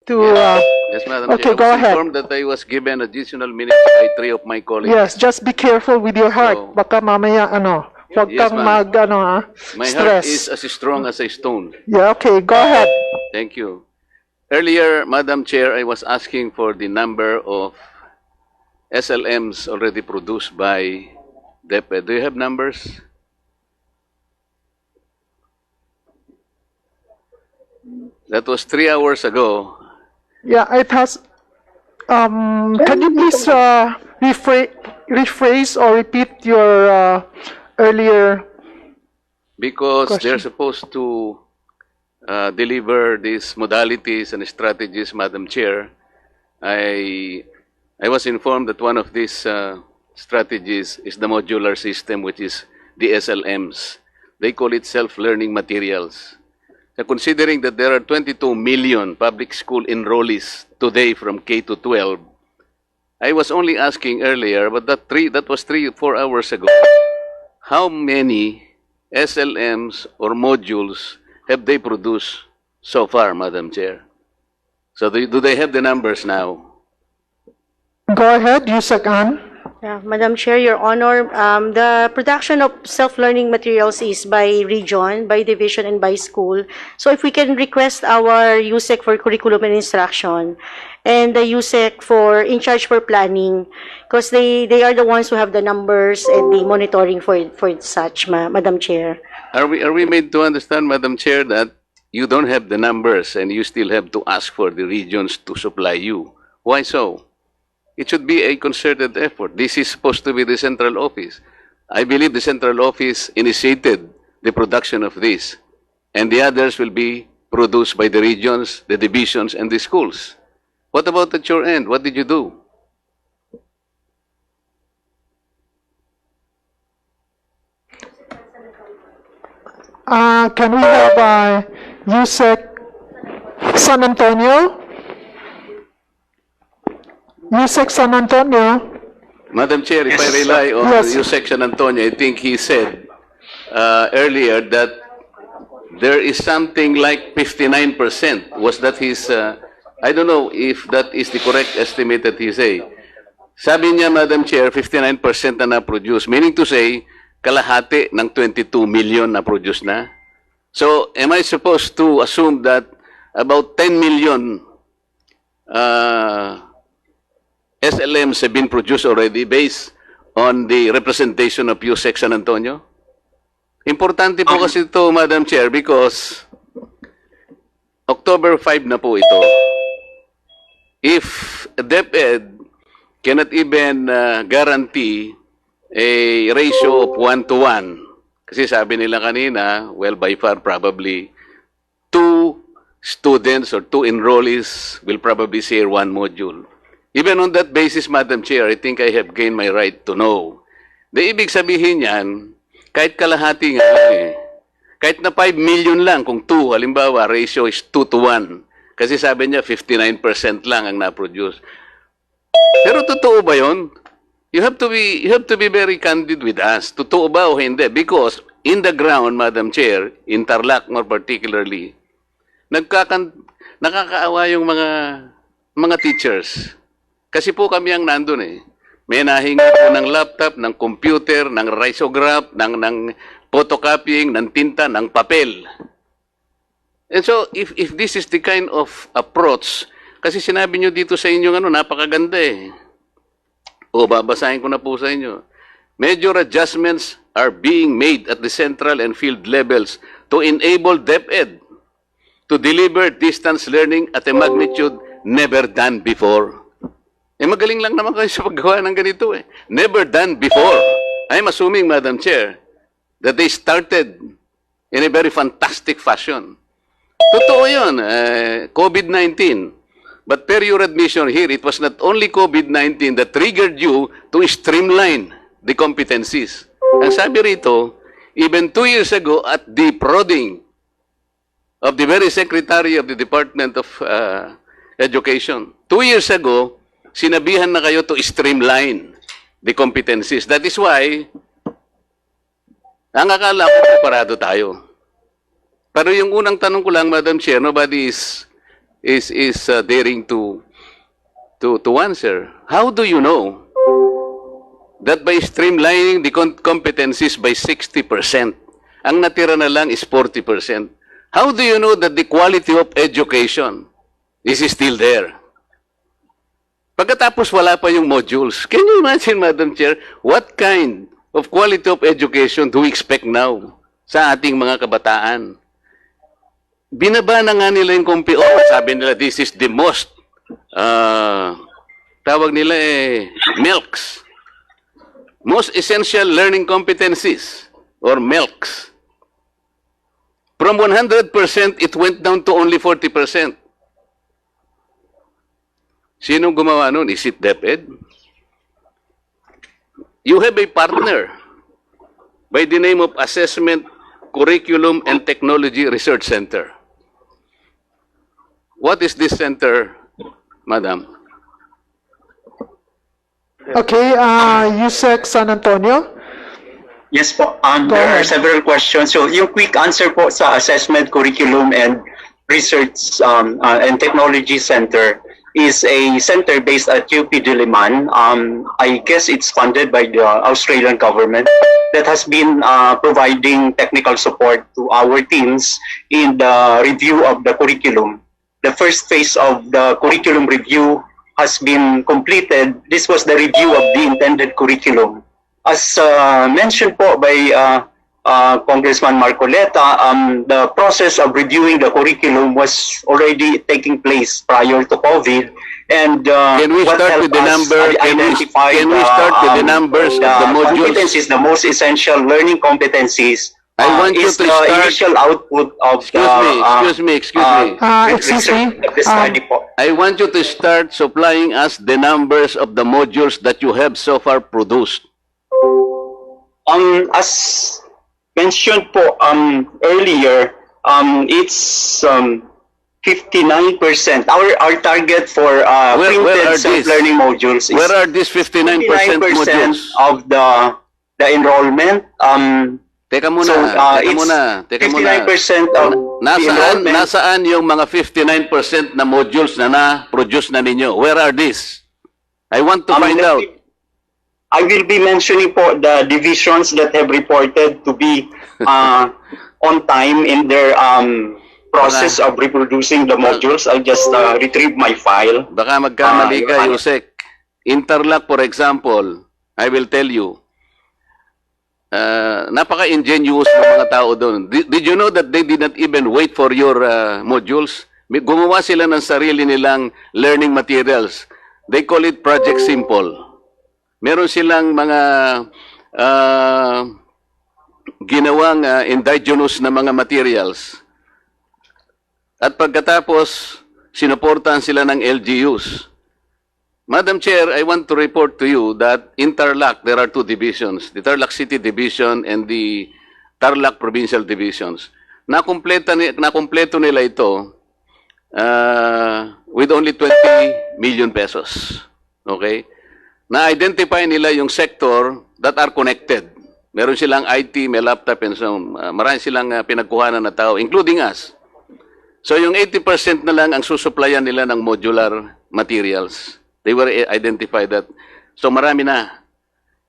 to... Yes, Madam Okay, Chair. go I was ahead. informed that I was given additional minutes by 3 of my colleagues. Yes, just be careful with your heart. So- Baka mamaya, huwag Yes, kang ma'am. My heart stress. is as strong as a stone. Yeah, okay, go ahead. Thank you. Earlier, Madam Chair, I was asking for the number of SLMs already produced by Deped. Do you have numbers? That was 3 hours ago. Yeah, it has... can you please rephrase or repeat your earlier... Because they're Question. supposed to deliver these modalities and strategies, Madam Chair. I was informed that one of these strategies is the modular system, which is the SLMs. They call it self-learning materials. Considering that there are 22 million public school enrollees today from K to 12, I was only asking earlier, but that was 3-4 hours ago, how many SLMs or modules have they produced so far, Madam Chair? So do they have the numbers now? Go ahead, USec Ann. Yeah, Madam Chair, Your Honor, the production of self-learning materials is by region, by division, and by school. So if we can request our USec for curriculum and instruction, and the USec for in charge for planning, because they are the ones who have the numbers and the monitoring for such, Madam Chair. Are we made to understand, Madam Chair, that you don't have the numbers and you still have to ask for the regions to supply you? Why so? It should be a concerted effort. This is supposed to be the central office. I believe the central office initiated the production of this, and the others will be produced by the regions, the divisions, and the schools. What about at your end? What did you do? Can we have USec San Antonio? USec San Antonio? Madam Chair, if I rely on Yes. USec San Antonio, I think he said earlier that there is something like 59%. Was that his, I don't know if that is the correct estimate that he say. Sabi niya, Madam Chair, 59% na na-produce, meaning to say, kalahati ng 22 million na-produce na. So, am I supposed to assume that about 10 million SLMs have been produced already based on the representation of USec San Antonio? Importante po kasi ito, Madam Chair, because October 5 na po ito. If DepEd cannot even guarantee a ratio of 1-to-1, kasi sabi nila kanina, well, by far, probably 2 students or 2 enrollees will probably share 1 module. Even on that basis, Madam Chair, I think I have gained my right to know. The ibig sabihin yan, kahit kalahati nga lang eh. Kahit na 5 million lang, kung 2, halimbawa, ratio is 2-to-1. Kasi sabi niya, 59% lang ang na-produce. Pero totoo ba yun? You have to be very candid with us. Totoo ba o hindi? Because in the ground, Madam Chair, in Tarlac more particularly, nakakaawa yung mga teachers. Kasi po kami ang nandun eh. May nahingi po ng laptop, ng computer, ng risograph, ng photocopying, ng tinta, ng papel. And so, if this is the kind of approach, kasi sinabi nyo dito sa inyo, napakaganda eh. O, babasahin ko na po sa inyo. Major adjustments are being made at the central and field levels to enable DepEd to deliver distance learning at a magnitude never done before. Eh, magaling lang naman kayo sa paggawa ng ganito eh. Never done before. I'm assuming, Madam Chair, that they started in a very fantastic fashion. Totoo yun, COVID-19. But per your admission here, it was not only COVID-19 that triggered you to streamline the competencies. Ang sabi rito, even 2 years ago at the prodding of the very Secretary of the Department of Education, 2 years ago, sinabihan na kayo to streamline the competencies. That is why, ang akala ko, parado tayo. Pero yung unang tanong ko lang, Madam Chair, nobody is daring to answer. How do you know that by streamlining the competencies by 60%, ang natira na lang is 40%? How do you know that the quality of education is still there? Pagkatapos wala pa yung modules. Can you imagine, Madam Chair, what kind of quality of education do we expect now sa ating mga kabataan? Binaba na nga nila yung sabi nila, this is the most, tawag nila MELCs. Most essential learning competencies, or MELCs. From 100%, it went down to only 40%. Sinong gumawa nun? Is it Deped? You have a partner by the name of Assessment, Curriculum, and Technology Research Center. What is this center, Madam? Okay, USec San Antonio. Yes po, there are several questions. So yung quick answer po sa Assessment, Curriculum, and Research and Technology Center is a center based at UP Diliman. I guess it's funded by the Australian government that has been providing technical support to our teams in the review of the curriculum. The first phase of the curriculum review has been completed. This was the review of the intended curriculum. As mentioned po by Congressman Marcoleta, the process of reviewing the curriculum was already taking place prior to COVID. And Can we start with the number? Can we start with the numbers of the modules? Competencies, the most essential learning competencies. I want you is to the start. initial output of Excuse me. Excuse me. the study po. I want you to start supplying us the numbers of the modules that you have so far produced. As mentioned po earlier, it's 59%. Our target for Where printed are self-learning modules is Where are these 59% 59% modules? of the enrollment. Teka muna, So, teka muna. 59% of the enrollment. Nasaan yung mga 59% na modules na na-produce na ninyo? Where are these? I want to find out. I will be mentioning po the divisions that have reported to be on time in their process of reproducing the modules. I just retrieve my file. Baka magkamali ka, USec. Interlock, for example, I will tell you, napaka-ingenious ng mga tao doon. Did you know that they did not even wait for your modules? Gumawa sila ng sarili nilang learning materials. They call it Project Simple. Meron silang mga ginawang indigenous na mga materials. At pagkatapos, sinuportahan sila ng LGUs. Madam Chair, I want to report to you that in Tarlac, there are two divisions, the Tarlac City Division and the Tarlac Provincial Divisions. Nakumpleto nila ito with only 20 million pesos. Okay? Na-identify nila yung sector that are connected. Meron silang IT, may laptop, and so marami silang pinagkuhanan na tao, including us. So yung 80% na lang ang susuplayan nila ng modular materials. They were identified that. So marami na.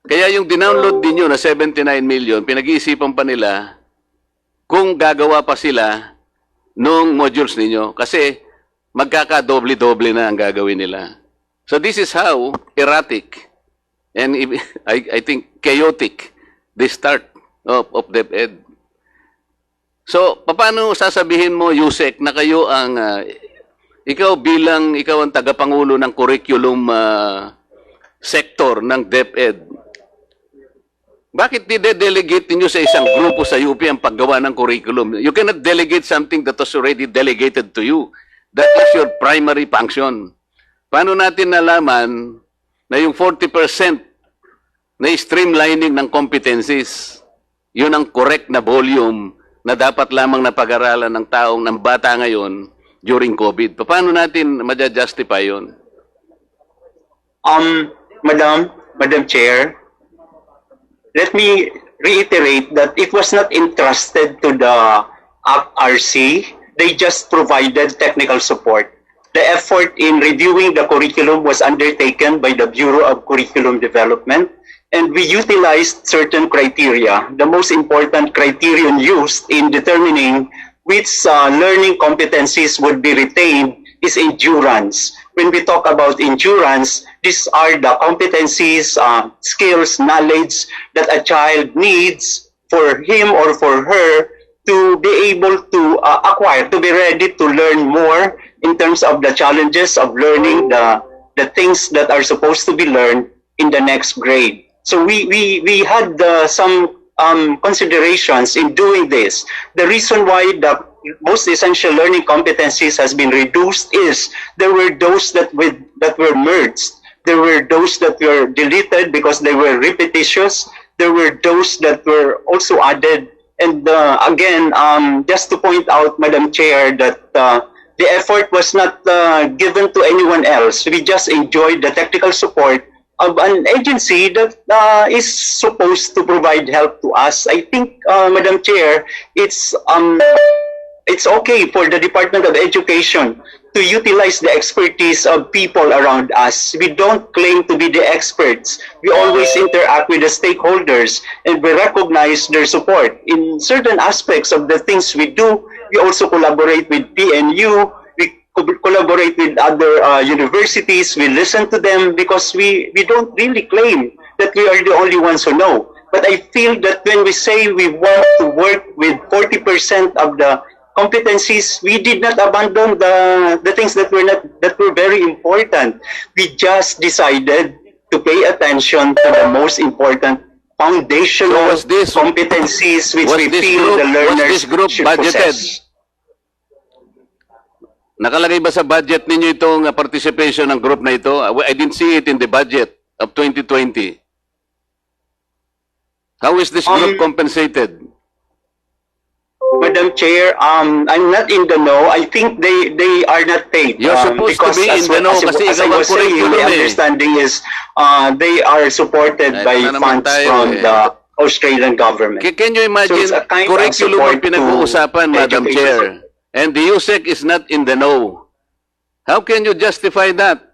Kaya yung dinownload din nyo na 79 million, pinag-iisipan pa nila kung gagawa pa sila nung modules ninyo. Kasi magkakadoble-doble na ang gagawin nila. So this is how erratic and I think chaotic the start of Deped. So paano sasabihin mo, USec, na kayo ang ikaw ang tagapangulo ng curriculum sector ng Deped? Bakit de-delegate niyo sa isang grupo sa UP ang paggawa ng curriculum? You cannot delegate something that was already delegated to you. That is your primary function. Paano natin nalaman na yung 40% na streamlining ng competencies, yun ang correct na volume na dapat lamang napag-aralan ng taong, ng bata ngayon during COVID? Paano natin ma-justify yun? Madam Chair, let me reiterate that it was not entrusted to the RC. They just provided technical support. the effort in reviewing the curriculum was undertaken by the Bureau of Curriculum Development, and we utilized certain criteria. The most important criterion used in determining which learning competencies would be retained is endurance. When we talk about endurance, these are the competencies, skills, knowledge that a child needs for him or for her to be able to acquire, to be ready to learn more in terms of the challenges of learning the things that are supposed to be learned in the next grade. So we had some considerations in doing this. The reason why the most essential learning competencies has been reduced is there were those that were merged. There were those that were deleted because they were repetitious. There were those that were also added. And again, just to point out, Madam Chair, that the effort was not given to anyone else. We just enjoyed the technical support of an agency that is supposed to provide help to us. I think, Madam Chair, it's okay for the Department of Education to utilize the expertise of people around us. We don't claim to be the experts. We always interact with the stakeholders and we recognize their support. In certain aspects of the things we do, we also collaborate with PNU, we collaborate with other universities, we listen to them because we don't really claim that we are the only ones who know. But I feel that when we say we want to work with 40% of the competencies, we did not abandon the things that were very important. We just decided to pay attention to the most important foundational competencies which we feel the learners should possess. Nakalagay ba sa budget ninyo itong participation ng group na ito? I didn't see it in the budget of 2020. How is this group compensated? Madam Chair, I'm not in the know. I think they are not paid. You're supposed to be in the know kasi as I ikaw ang was saying, curriculum the understanding is they are supported by funds from the Australian government. Can you imagine, So it's a kind of curriculum ang support to pinag-uusapan, Madam education. Chair, and the USec is not in the know. How can you justify that?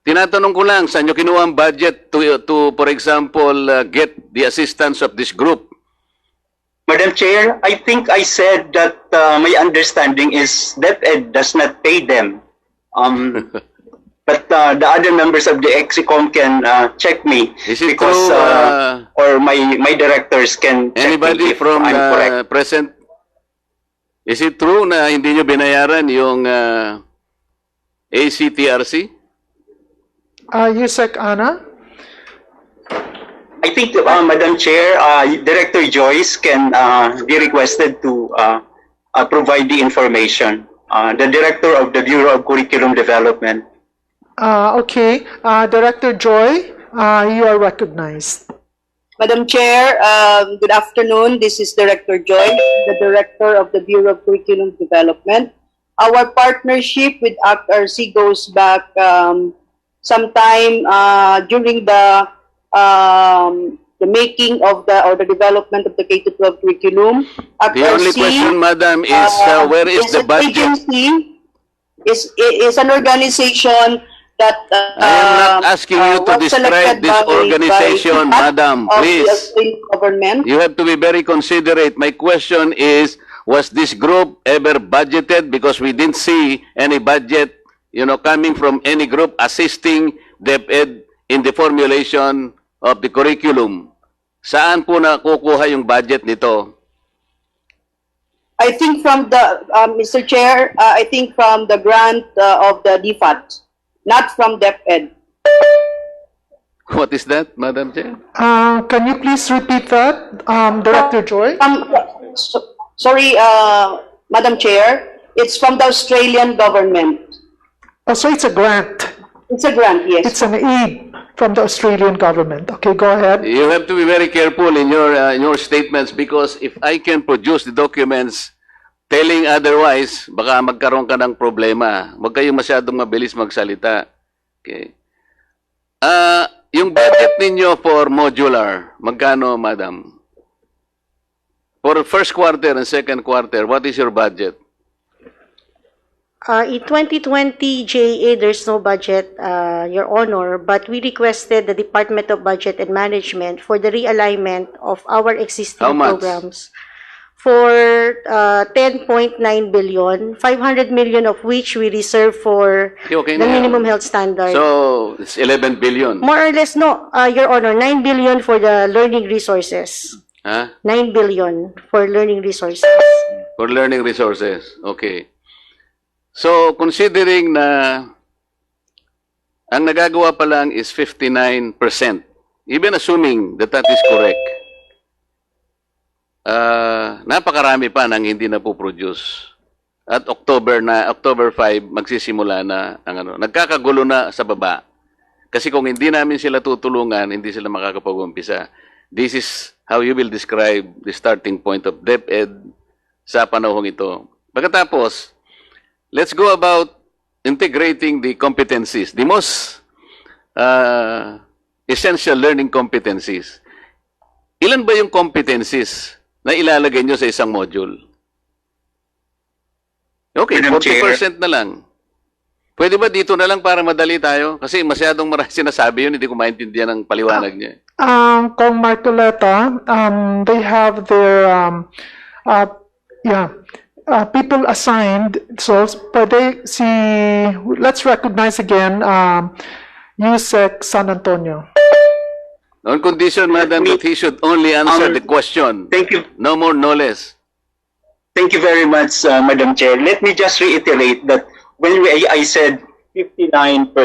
Tinatanong ko lang, saan nyo kinuha ang budget to for example, get the assistance of this group? Madam Chair, I think I said that my understanding is Deped does not pay them. But the other members of the EXICOM can check me Is it because true, or my directors can check anybody me if from I'm correct. present? Is it true na hindi nyo binayaran yung ACTRC? USec Ana? I think, Madam Chair, Director Joyce can be requested to provide the information. The Director of the Bureau of Curriculum Development. Okay. Director Joy, you are recognized. Madam Chair, good afternoon. This is Director Joy, the Director of the Bureau of Curriculum Development. Our partnership with ACTRC goes back sometime during the making of the development of the K-12 curriculum. The only question, Madam, is where is the budget? Agency, is an organization that I am not asking you to was describe selected this by organization, the Madam, of the please. Australian government. You have to be very considerate. My question is, was this group ever budgeted? Because we didn't see any budget, coming from any group assisting DepEd in the formulation of the curriculum. Saan po nakukuha yung budget nito? I think from the, Mr. Chair, I think from the grant of the DFAT, not from DepEd. What is that, Madam Chair? Can you please repeat that, Director Joy? Sorry, Madam Chair, it's from the Australian government. Oh, so it's a grant. It's a grant, yes. It's an aid from the Australian government. Okay, go ahead. You have to be very careful in your statements because if I can produce the documents telling otherwise, baka magkaroon ka ng problema. Huwag kayong masyadong mabilis magsalita. Okay. Yung budget ninyo for modular, magkano, Madam? For first quarter and second quarter, what is your budget? In 2020 JA, there's no budget, Your Honor, but we requested the Department of Budget and Management for the realignment of our existing How much? programs for 10.9 billion, 500 million of which we reserve for Okay the na yan. minimum health standard. So, it's 11 billion. More or less, no, Your Honor, 9 billion for the learning resources. Ha? 9 billion for learning resources. For learning resources. Okay. So, considering na ang nagagawa pa lang is 59%, even assuming that that is correct, napakarami pa nang hindi na po-produce. At October 5, magsisimula na ang ano. Nagkakagulo na sa baba. Kasi kung hindi namin sila tutulungan, hindi sila makakapag-umpisa. This is how you will describe the starting point of DepEd sa panahong ito. Pagkatapos, let's go about integrating the competencies, the most essential learning competencies. Ilan ba yung competencies na ilalagay nyo sa isang module? Okay, Madam 40% na lang. Pwede ba dito na lang para madali tayo? Kasi masyadong marami sinasabi yun, hindi ko maintindihan ang paliwanag niya. Kong Marcoleta, they have their, people assigned. So, pwede si, let's recognize again, USec San Antonio. On condition, madam, that he should only answer the question. Thank you. No more, no less. Thank you very much, Madam Chair. Let me just reiterate that when I said 59%,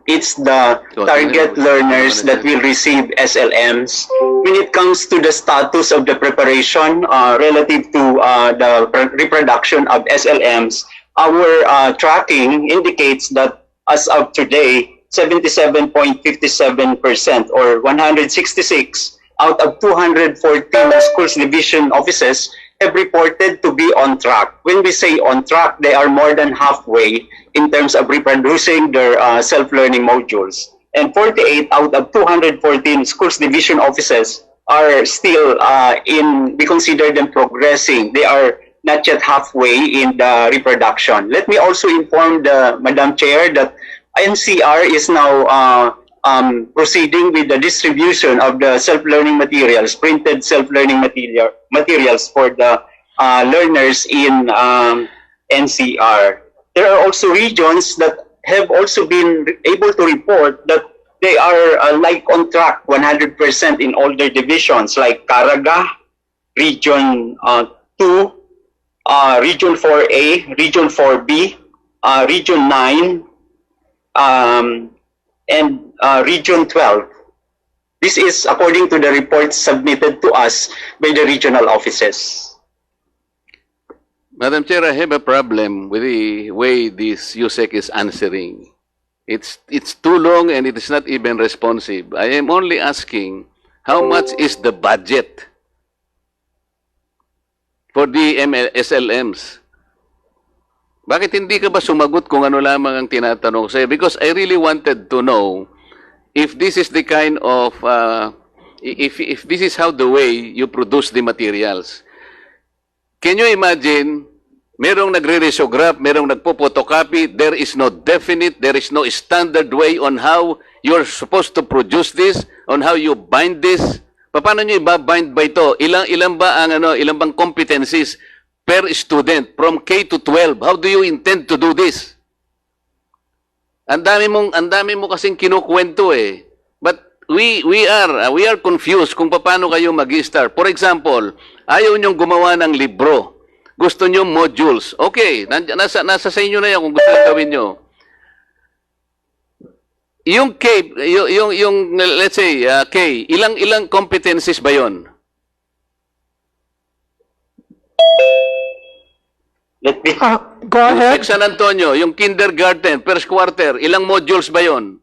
it's the target learners that will receive SLMs. When it comes to the status of the preparation relative to the reproduction of SLMs, our tracking indicates that as of today, 77.57% or 166 out of 214 schools division offices have reported to be on track. When we say on track, they are more than halfway in terms of reproducing their self-learning modules. And 48 out of 214 schools division offices are still we consider them progressing. They are not yet halfway in the reproduction. Let me also inform the Madam Chair that NCR is now proceeding with the distribution of the self-learning materials, printed self-learning materials for the learners in NCR. There are also regions that have also been able to report that they are like on track 100% in all their divisions, like Caraga, Region 2, Region 4A, Region 4B, Region 9, and Region 12. This is according to the reports submitted to us by the regional offices. Madam Chair, I have a problem with the way this USec is answering. It's too long and it is not even responsive. I am only asking, how much is the budget for the SLMs? Bakit hindi ka ba sumagot kung ano lamang ang tinatanong sa'yo? Because I really wanted to know if this is the kind of, if this is how the way you produce the materials. Can you imagine, merong nagre-risograph, merong nagpo-photocopy, there is no definite, there is no standard way on how you're supposed to produce this, on how you bind this. Paano nyo iba-bind ba ito? Ilang bang competencies per student from K to 12? How do you intend to do this? Ang dami mo kasing kinukwento eh. But we are confused kung paano kayo mag-start. For example, ayaw nyong gumawa ng libro. Gusto nyo modules. Okay, nasa sa inyo na yan kung gusto nyo gawin nyo. Yung K, yung let's say K, ilang competencies ba 'yon? Let me Go ahead. San Antonio, yung kindergarten, first quarter, ilang modules ba 'yon?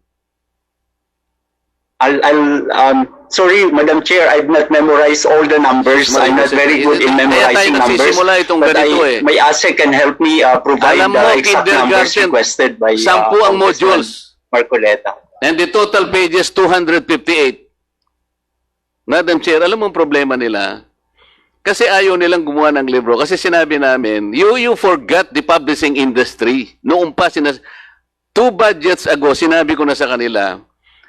sorry, Madam Chair, I've not memorized all the numbers. I'm not very good in memorizing numbers. But my ASEC can help me provide the exact numbers requested by 10 ang modules. Marcoleta. And the total pages, 258. Madam Chair, alam mo ang problema nila? Kasi ayaw nilang gumawa ng libro. Kasi sinabi namin, you forgot the publishing industry. Noong pa, 2 budgets ago, sinabi ko na sa kanila,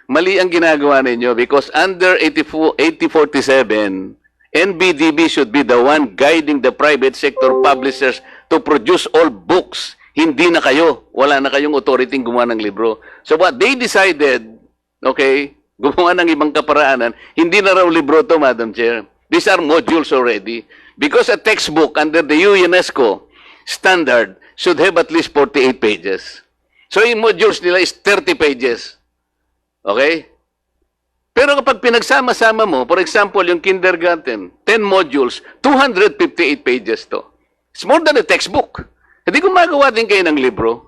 mali ang ginagawa ninyo because under 8047, NBDB should be the one guiding the private sector publishers to produce all books. Hindi na kayo. Wala na kayong authority gumawa ng libro. So what they decided, okay, gumawa ng ibang kaparaanan, hindi na raw libro to, Madam Chair. These are modules already. Because a textbook under the UNESCO standard should have at least 48 pages. So yung modules nila is 30 pages. Okay? Pero kapag pinagsama-sama mo, for example, yung kindergarten, 10 modules, 258 pages to. It's more than a textbook. Hindi gumagawa din kayo ng libro.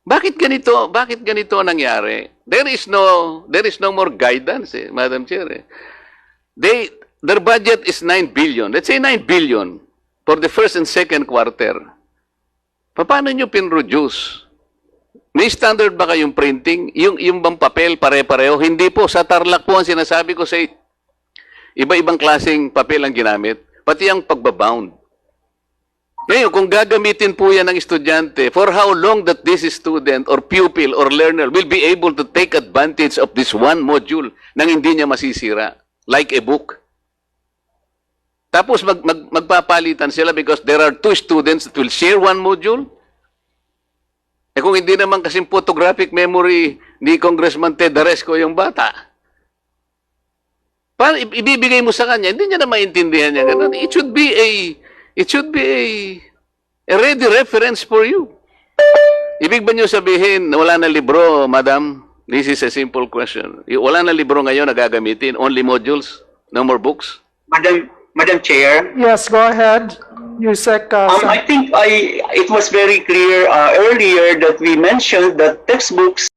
Bakit ganito? Bakit ganito nangyari? There is no more guidance, Madam Chair. Their budget is 9 billion. Let's say 9 billion for the first and second quarter. Paano nyo pinroduce? May standard ba kayong printing? Yung bang papel pare-pareho? Hindi po. Sa Tarlac po ang sinasabi ko sa iba-ibang klaseng papel ang ginamit. Pati ang pagbabound. Ngayon, kung gagamitin po yan ng estudyante, for how long that this student or pupil or learner will be able to take advantage of this one module nang hindi niya masisira, like a book. Tapos magpapalitan sila because there are 2 students that will share one module. Eh kung hindi naman kasing photographic memory ni Congressman Ted Daresco yung bata, paano ibibigay mo sa kanya? Hindi niya na maintindihan niya ganun. It should be a ready reference for you. Ibig ba niyo sabihin na wala na libro, madam? This is a simple question. Wala na libro ngayon na gagamitin? Only modules? No more books? Madam Chair. Yes, go ahead. USec. I think it was very clear earlier that we mentioned that textbooks